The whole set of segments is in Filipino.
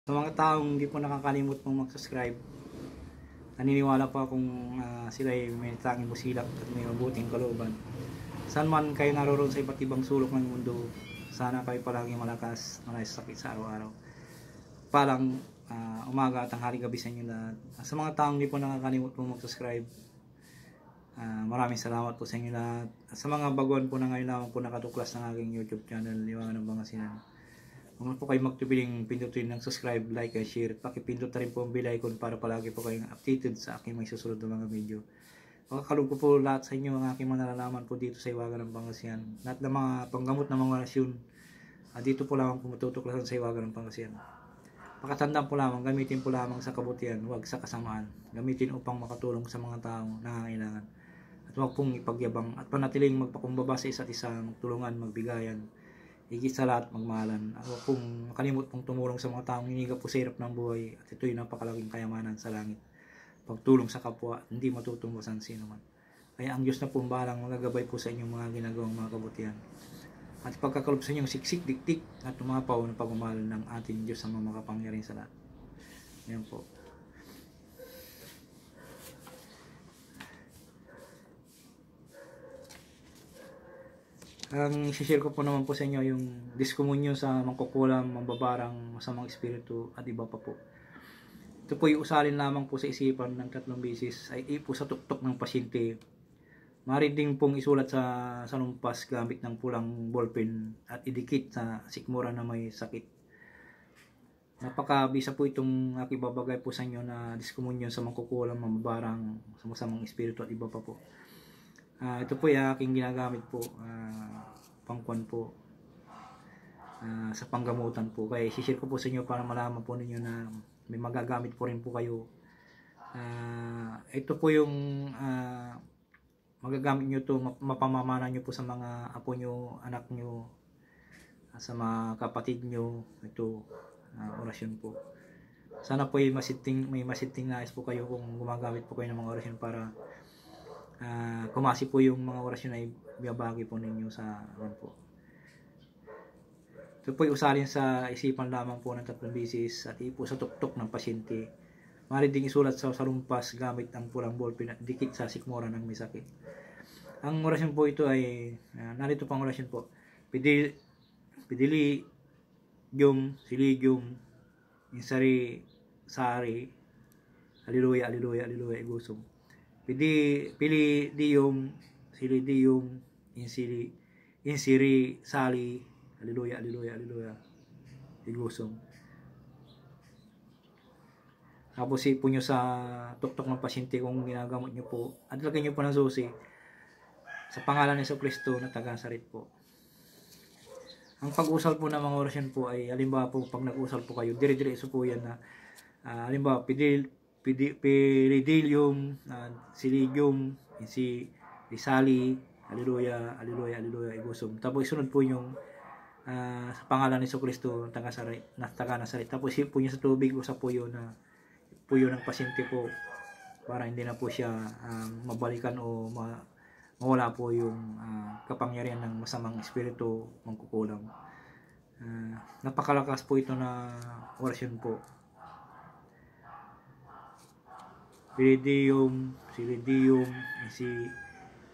Sa mga taong hindi po nakakalimot pong mag-subscribe, naniniwala po akong sila ay may tanging busilak at may mabuting kalooban. Saan man kayo naroon sa iba't ibang sulok ng mundo, sana kayo palaging malakas, malay sa sakit sa araw-araw. Palang umaga at tanghali gabi sa inyo lahat. Sa mga taong hindi po nakakalimot pong mag-subscribe, maraming salamat po sa inyo lahat. Sa mga baguhan po na ngayon lamang po nakatuklas ng aking YouTube channel, Liwanag ng Pangasinan, huwag po kayo magtubiling pindutin ng subscribe, like, and share. Pakipindot na rin po ang bell icon para palagi po kayong updated sa aking may susunod na mga video. Makakalog ko po lahat sa inyo ang aking mga nalalaman po dito sa Hiwaga ng Pangasinan. Lahat ng mga panggamot ng mga orasyon, dito po lamang po matutuklasan sa Hiwaga ng Pangasinan. Pakatandaan po lamang, gamitin po lamang sa kabutihan, huwag sa kasamaan. Gamitin upang makatulong sa mga taong nangangailangan. At huwag pong ipagyabang at panatiling magpakumbaba sa isa't isa, magtulungan, magbigayan. Higit sa lahat, magmahalan. Ako kung makalimot pong tumulong sa mga taong hinihigap po sa hirap ng buhay, at ito'y napakalaking kayamanan sa langit. Pagtulong sa kapwa, hindi matutumbasan sino man. Kaya ang Diyos na po bahalang magagabay po sa inyong mga ginagawang mga kabutihan. At pagkakalob sa inyong siksik, diktik, at tumapaw ng pagmamahal ng ating Diyos sa mga makapangyarihan sa lahat. Ayan po. Ang share ko po naman po sa inyo yung diskomunyo sa mangkukulam, mambabarang, masamang espiritu at iba pa po. Ito po yung usalin lamang po sa isipan ng 3 beses ay ipo sa tuktok ng pasyente. Maaari din pong isulat sa lumpas gamit ng pulang ballpen at idikit sa sikmura na may sakit. Napakabisa po itong akibabagay po sa inyo na diskomunyo sa mangkukulam, mambabarang, sa masamang espiritu at iba pa po. Ito po yung aking ginagamit po pangkuan po sa panggamutan po. Kaya i-share ko po sa inyo para malaman po ninyo na may magagamit po rin po kayo. Ito po yung magagamit nyo to, mapamamana nyo po sa mga apo nyo, anak nyo, sa mga kapatid nyo. Ito orasyon po. Sana po may masiting nais po kayo kung gumagamit po kayo ng mga orasyon para kumasi po yung mga orasyon ay biyabagi po ninyo sa po. Ito po usalin sa isipan lamang po ng 3 beses at ipo sa tuktok ng pasyente. Maaari ding isulat sa lumpas gamit ang pulang ballpen at dikit sa sikmura ng may sakit. Ang orasyon po ito ay narito pang orasyon po. Pidili Gyum, Siligyum, Insari, Sari, Hallelujah, Hallelujah, Hallelujah, Igusong. Pili Diyum, Sili Diyum, Insiri, Sali, Hallelujah, Hallelujah, Hallelujah, Igusong. Tapos ipo nyo sa tuktok ng pasyente kung ginagamot nyo po. At lagyan nyo po ng susi sa pangalan ni Jesucristo na taga-Nazaret po. Ang pag-usal po ng mga orasyon po ay halimbawa po pag nag-usal po kayo, dire-diretso po yan na halimbawa Piridilium, Siligium, Isali, Hallelujah, Hallelujah, Hallelujah, Igusong. Tapos isunod po yung sa pangalan ni Jesucristo na taga-Nazaret. Tapos po niya sa tubig, usap po yun na po yun ng pasyente po para hindi na po siya mabalikan o mawala po yung kapangyarihan ng masamang espiritu mangkukulam. Napakalakas po ito na orasyon po. Piridium, Silidium,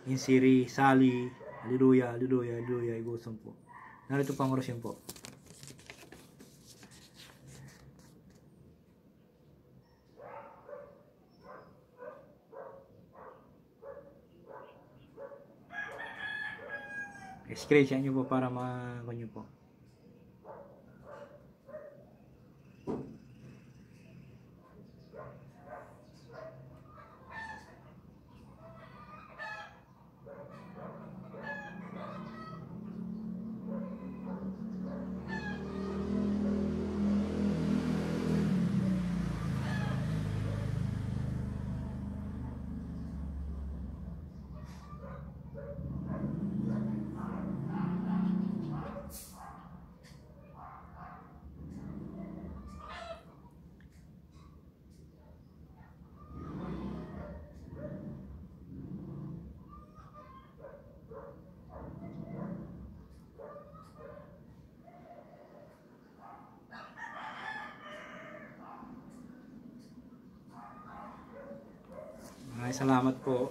Insiri, Sali, Hallelujah, Hallelujah, Hallelujah, Igusong po. Narito pang orasyon po. Screenshot nyo po para nyo po. Ay, salamat po.